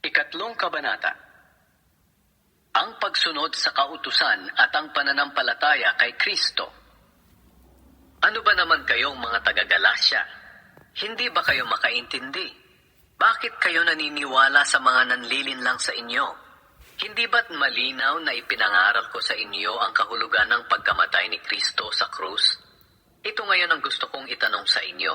Ikatlong kabanata. Ang pagsunod sa kautusan at ang pananampalataya kay Kristo. Ano ba naman kayong mga taga-Galasya? Hindi ba kayo makaintindi? Bakit kayo naniniwala sa mga nanlilinlang sa inyo? Hindi ba't malinaw na ipinangaral ko sa inyo ang kahulugan ng pagkamatay ni Kristo sa krus? Ito ngayon ang gusto kong itanong sa inyo.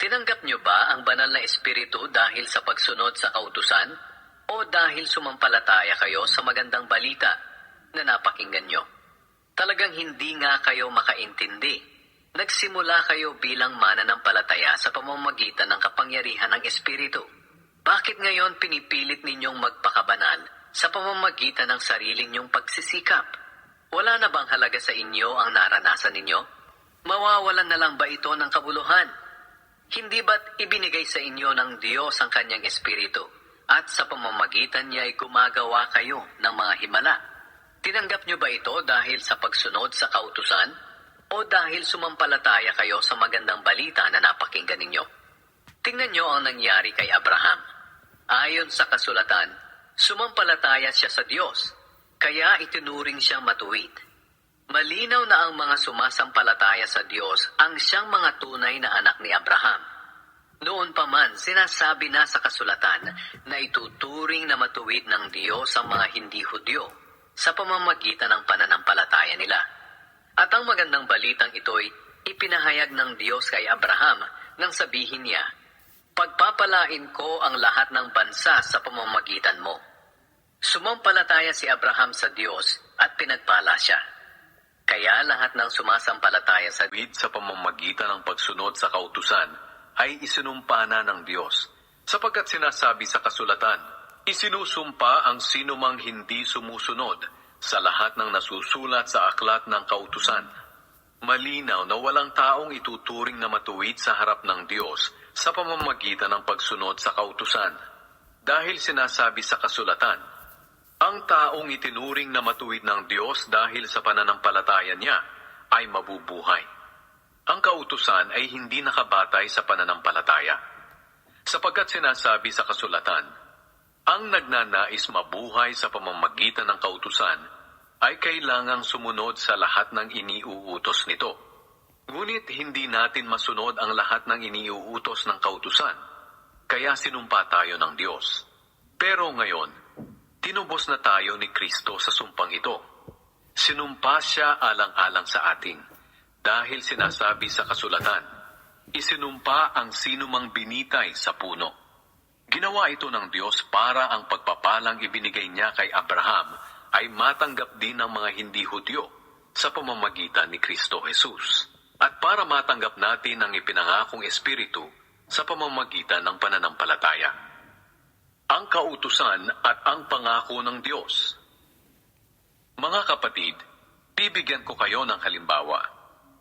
Tinanggap niyo ba ang banal na espiritu dahil sa pagsunod sa kautusan o dahil sumampalataya kayo sa magandang balita na napakinggan niyo? Talagang hindi nga kayo makaintindi. Nagsimula kayo bilang mananampalataya sa pamamagitan ng kapangyarihan ng espiritu. Bakit ngayon pinipilit ninyong magpakabanal sa pamamagitan ng sarili ninyong pagsisikap? Wala na bang halaga sa inyo ang naranasan ninyo? Mawawalan na lang ba ito ng kabuluhan? Hindi ba't ibinigay sa inyo ng Diyos ang kanyang espiritu at sa pamamagitan niya ay gumagawa kayo ng mga himala? Tinanggap niyo ba ito dahil sa pagsunod sa kautusan o dahil sumampalataya kayo sa magandang balita na napakinggan ninyo? Tingnan niyo ang nangyari kay Abraham. Ayon sa kasulatan, sumampalataya siya sa Diyos, kaya itinuring siyang matuwid. Malinaw na ang mga sumasampalataya sa Diyos ang siyang mga tunay na anak ni Abraham. Noon pa man, sinasabi na sa kasulatan na ituturing na matuwid ng Diyos ang mga hindi Hudyo sa pamamagitan ng pananampalataya nila. At ang magandang balitang ito'y ipinahayag ng Diyos kay Abraham nang sabihin niya, "Pagpapalain ko ang lahat ng bansa sa pamamagitan mo." Sumampalataya si Abraham sa Diyos at pinagpala siya. Kaya lahat ng sumasampalataya sa pamamagitan ng pagsunod sa kautusan ay isinumpa na ng Diyos. Sapagkat sinasabi sa kasulatan, isinusumpa ang sinumang hindi sumusunod sa lahat ng nasusulat sa aklat ng kautusan. Malinaw na walang taong ituturing na matuwid sa harap ng Diyos sa pamamagitan ng pagsunod sa kautusan. Dahil sinasabi sa kasulatan, ang taong itinuring na matuwid ng Diyos dahil sa pananampalataya niya ay mabubuhay. Ang kautusan ay hindi nakabatay sa pananampalataya. Sapagkat sinasabi sa kasulatan, ang nagnanais mabuhay sa pamamagitan ng kautusan ay kailangang sumunod sa lahat ng iniuutos nito. Ngunit hindi natin masunod ang lahat ng iniuutos ng kautusan, kaya sinumpa tayo ng Diyos. Pero ngayon, tinubos na tayo ni Kristo sa sumpang ito. Sinumpa siya alang-alang sa atin, dahil sinasabi sa kasulatan, isinumpa ang sinumang binitay sa puno. Ginawa ito ng Diyos para ang pagpapalang ibinigay niya kay Abraham ay matanggap din ng mga hindi Hudyo sa pamamagitan ni Kristo Jesus, at para matanggap natin ang ipinangakong Espiritu sa pamamagitan ng pananampalataya. Ang kautusan at ang pangako ng Diyos. Mga kapatid, bibigyan ko kayo ng halimbawa.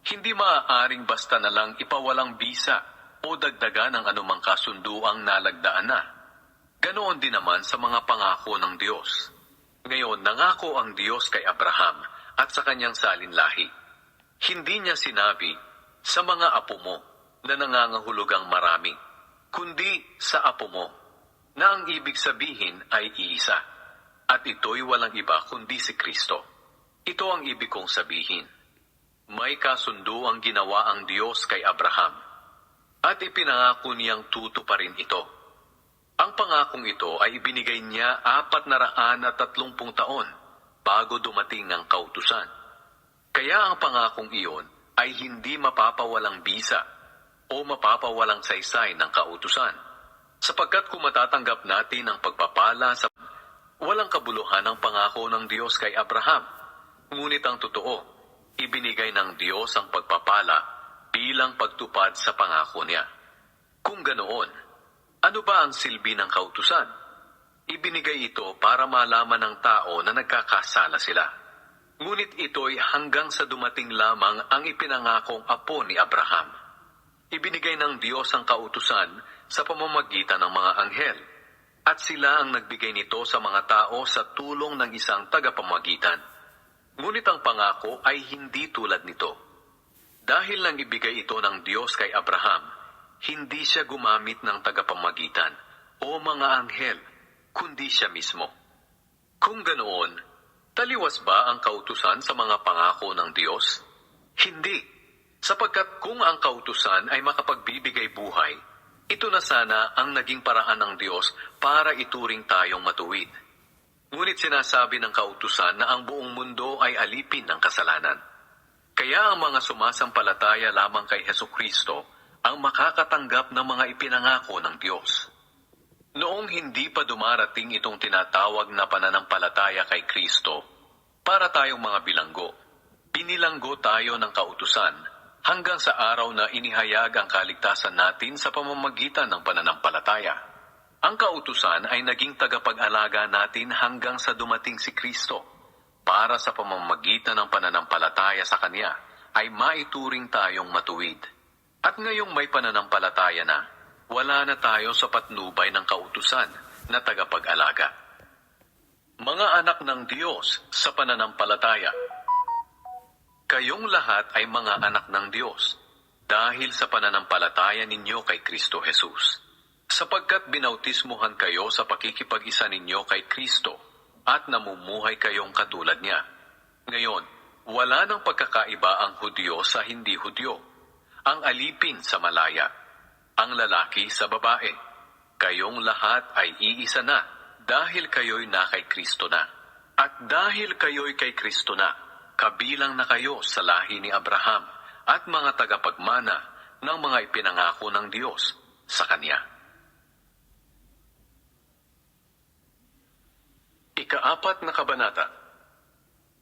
Hindi maaaring basta na lang ipawalang bisa o dagdagan ng anumang kasunduang nalagdaan na. Ganoon din naman sa mga pangako ng Diyos. Ngayon, nangako ang Diyos kay Abraham at sa kanyang salinlahi. Hindi niya sinabi, sa mga apo mo na nangangahulugang marami, kundi sa apo mo, na ang ibig sabihin ay iisa, at ito'y walang iba kundi si Kristo. Ito ang ibig kong sabihin. May kasundo ang ginawa ang Diyos kay Abraham, at ipinangako niyang tutuparin ito. Ang pangakong ito ay ibinigay niya 430 taon bago dumating ang kautusan. Kaya ang pangakong iyon ay hindi mapapawalang bisa o mapapawalang saysay ng kautusan. Sapagkat kung matatanggap natin ang pagpapala sa walang kabuluhan ng pangako ng Diyos kay Abraham. Ngunit ang totoo, ibinigay ng Diyos ang pagpapala bilang pagtupad sa pangako niya. Kung ganoon, ano ba ang silbi ng kautusan? Ibinigay ito para malaman ng tao na nagkakasala sila. Ngunit ito'y hanggang sa dumating lamang ang ipinangakong apo ni Abraham. Ibinigay ng Diyos ang kautusan sa pamamagitan ng mga anghel, at sila ang nagbigay nito sa mga tao sa tulong ng isang tagapamagitan. Ngunit ang pangako ay hindi tulad nito. Dahil lang ibigay ito ng Diyos kay Abraham, hindi siya gumamit ng tagapamagitan o mga anghel, kundi siya mismo. Kung ganoon, taliwas ba ang kautusan sa mga pangako ng Diyos? Hindi, sapagkat kung ang kautusan ay makapagbibigay buhay, ito na sana ang naging paraan ng Diyos para ituring tayong matuwid. Ngunit sinasabi ng kautusan na ang buong mundo ay alipin ng kasalanan. Kaya ang mga sumasampalataya lamang kay Hesukristo ang makakatanggap ng mga ipinangako ng Diyos. Noong hindi pa dumarating itong tinatawag na pananampalataya kay Kristo, para tayong mga bilanggo, binilanggo tayo ng kautusan hanggang sa araw na inihayag ang kaligtasan natin sa pamamagitan ng pananampalataya. Ang kautusan ay naging tagapag-alaga natin hanggang sa dumating si Kristo, para sa pamamagitan ng pananampalataya sa Kanya ay maituring tayong matuwid. At ngayong may pananampalataya na, wala na tayo sa patnubay ng kautusan na tagapag-alaga. Mga anak ng Diyos sa pananampalataya. Kayong lahat ay mga anak ng Diyos dahil sa pananampalataya ninyo kay Kristo Jesus. Sapagkat binautismuhan kayo sa pakikipag-isa ninyo kay Kristo at namumuhay kayong katulad niya. Ngayon, wala nang pagkakaiba ang Hudyo sa hindi Hudyo, ang alipin sa malaya, ang lalaki sa babae. Kayong lahat ay iisa na dahil kayo'y na kay Kristo na. At dahil kayo'y kay Kristo na, kabilang na kayo sa lahi ni Abraham at mga tagapagmana ng mga ipinangako ng Diyos sa Kanya. Ika-4 na kabanata.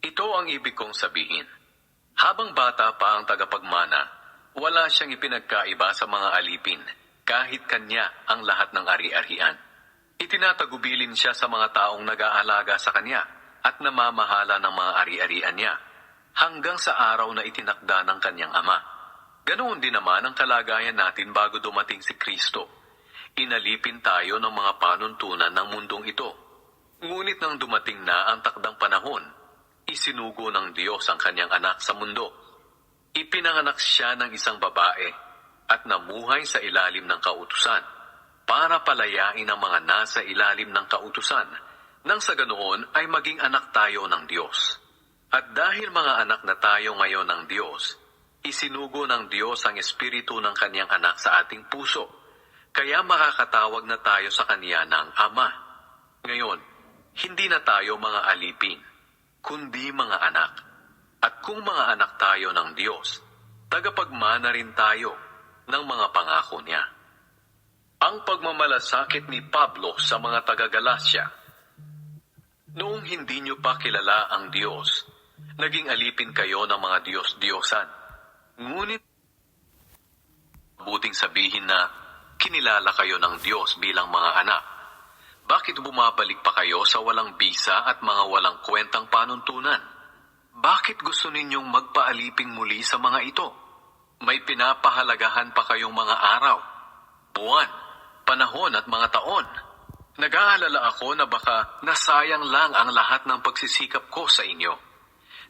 Ito ang ibig kong sabihin. Habang bata pa ang tagapagmana, wala siyang ipinagkaiba sa mga alipin, kahit kanya ang lahat ng ari-arian. Itinatagubilin siya sa mga taong nag-aalaga sa kanya at namamahala ng mga ari-arian niya, hanggang sa araw na itinakda ng kanyang ama. Ganoon din naman ang kalagayan natin bago dumating si Kristo. Inalipin tayo ng mga panuntunan ng mundong ito. Ngunit nang dumating na ang takdang panahon, isinugo ng Diyos ang kanyang anak sa mundo. Ipinanganak siya ng isang babae at namuhay sa ilalim ng kautusan para palayain ang mga nasa ilalim ng kautusan nang sa ganoon ay maging anak tayo ng Diyos. At dahil mga anak na tayo ngayon ng Diyos, isinugo ng Diyos ang espiritu ng kanyang anak sa ating puso, kaya makakatawag na tayo sa kanya ng Ama. Ngayon, hindi na tayo mga alipin, kundi mga anak. At kung mga anak tayo ng Diyos, tagapagmana rin tayo ng mga pangako niya. Ang pagmamalasakit ni Pablo sa mga taga-Galasya. Noong hindi niyo pa kilala ang Diyos, naging alipin kayo ng mga Diyos-Diyosan. Ngunit, buting sabihin na kinilala kayo ng Diyos bilang mga anak. Bakit bumabalik pa kayo sa walang bisa at mga walang kwentang panuntunan? Bakit gusto ninyong magpaaliping muli sa mga ito? May pinapahalagahan pa kayong mga araw, buwan, panahon at mga taon. Nag-aalala ako na baka nasayang lang ang lahat ng pagsisikap ko sa inyo.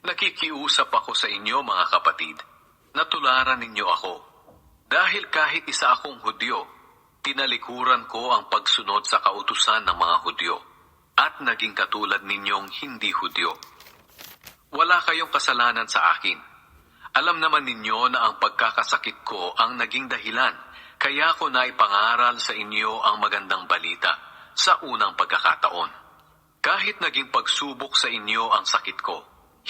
Nakikiusap ako sa inyo mga kapatid, na tularan ninyo ako. Dahil kahit isa akong Hudyo, tinalikuran ko ang pagsunod sa kautusan ng mga Hudyo, at naging katulad ninyong hindi Hudyo. Wala kayong kasalanan sa akin. Alam naman ninyo na ang pagkakasakit ko ang naging dahilan, kaya ko naipangaral sa inyo ang magandang balita sa unang pagkakataon. Kahit naging pagsubok sa inyo ang sakit ko,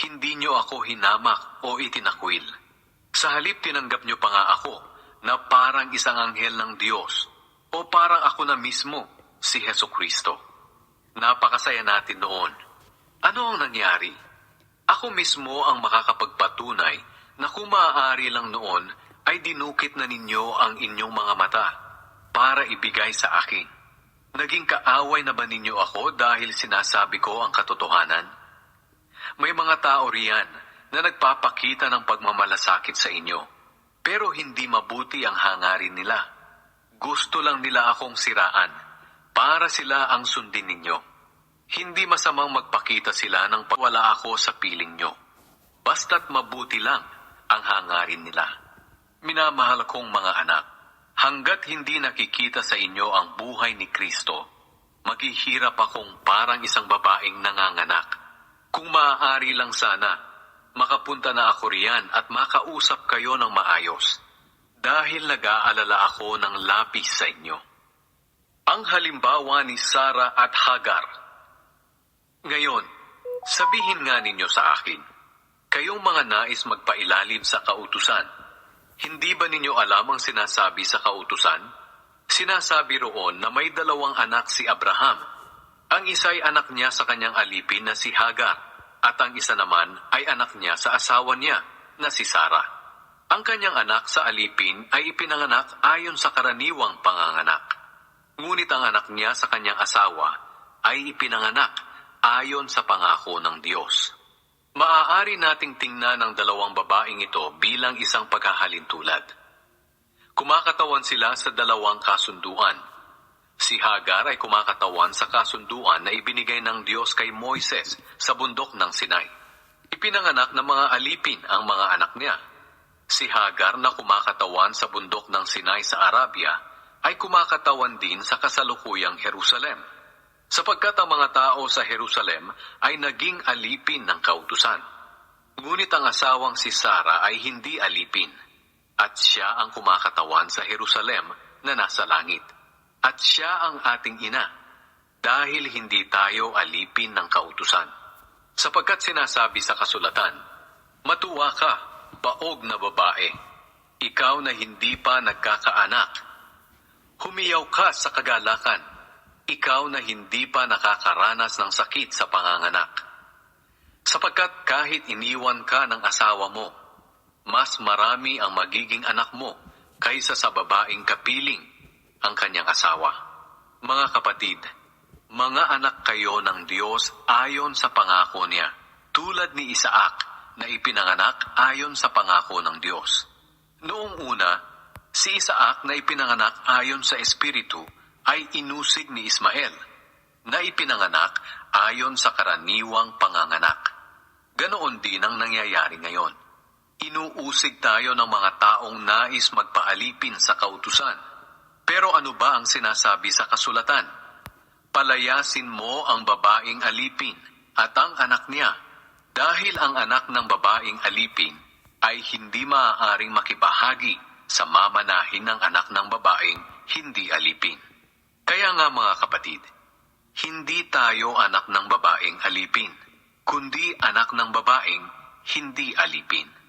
hindi nyo ako hinamak o itinakwil. Sa halip tinanggap nyo pa nga ako na parang isang anghel ng Diyos o parang ako na mismo, si Hesukristo. Napakasaya natin noon. Ano ang nangyari? Ako mismo ang makakapagpatunay na kung maaari lang noon ay dinukit na ninyo ang inyong mga mata para ibigay sa akin. Naging kaaway na ba ninyo ako dahil sinasabi ko ang katotohanan? May mga tao riyan na nagpapakita ng pagmamalasakit sa inyo, pero hindi mabuti ang hangarin nila. Gusto lang nila akong siraan para sila ang sundin ninyo. Hindi masamang magpakita sila ng pagwala ako sa piling nyo. Basta't mabuti lang ang hangarin nila. Minamahal kong mga anak, hanggat hindi nakikita sa inyo ang buhay ni Kristo, Maghihirap akong parang isang babaeng nanganganak. Kung maaari lang sana, makapunta na ako riyan at makausap kayo ng maayos, dahil nag-aalala ako ng labis sa inyo. Ang halimbawa ni Sarah at Hagar. Ngayon, sabihin nga ninyo sa akin, kayong mga nais magpailalim sa kautusan, hindi ba ninyo alam ang sinasabi sa kautusan? Sinasabi roon na may 2 anak si Abraham. Ang isa ay anak niya sa kanyang alipin na si Hagar, at ang isa naman ay anak niya sa asawa niya na si Sarah. Ang kanyang anak sa alipin ay ipinanganak ayon sa karaniwang panganganak. Ngunit ang anak niya sa kanyang asawa ay ipinanganak ayon sa pangako ng Diyos. Maaari nating tingnan ang 2 babaeng ito bilang isang paghahalintulad. Kumakatawan sila sa 2 kasunduan. Si Hagar ay kumakatawan sa kasunduan na ibinigay ng Diyos kay Moises sa bundok ng Sinai. Ipinanganak ng mga alipin ang mga anak niya. Si Hagar na kumakatawan sa bundok ng Sinai sa Arabia ay kumakatawan din sa kasalukuyang Jerusalem, sapagkat ang mga tao sa Jerusalem ay naging alipin ng kautusan. Ngunit ang asawang si Sarah ay hindi alipin, at siya ang kumakatawan sa Jerusalem na nasa langit. At siya ang ating ina, dahil hindi tayo alipin ng kautusan. Sapagkat sinasabi sa kasulatan, matuwa ka, baog na babae, ikaw na hindi pa nagkakaanak. Humiyaw ka sa kagalakan, ikaw na hindi pa nakakaranas ng sakit sa panganganak. Sapagkat kahit iniwan ka ng asawa mo, mas marami ang magiging anak mo kaysa sa babaeng kapiling ang kanyang asawa. Mga kapatid, mga anak kayo ng Diyos ayon sa pangako niya, tulad ni Isaac na ipinanganak ayon sa pangako ng Diyos. Noong una, si Isaac na ipinanganak ayon sa Espiritu ay inusig ni Ismael, na ipinanganak ayon sa karaniwang panganganak. Ganoon din ang nangyayari ngayon. Inuusig tayo ng mga taong nais magpaalipin sa kautusan. Pero ano ba ang sinasabi sa kasulatan? Palayasin mo ang babaeng alipin at ang anak niya, dahil ang anak ng babaeng alipin ay hindi maaaring makibahagi sa mamanahin ng anak ng babaeng hindi alipin. Kaya nga mga kapatid, hindi tayo anak ng babaeng alipin, kundi anak ng babaeng hindi alipin.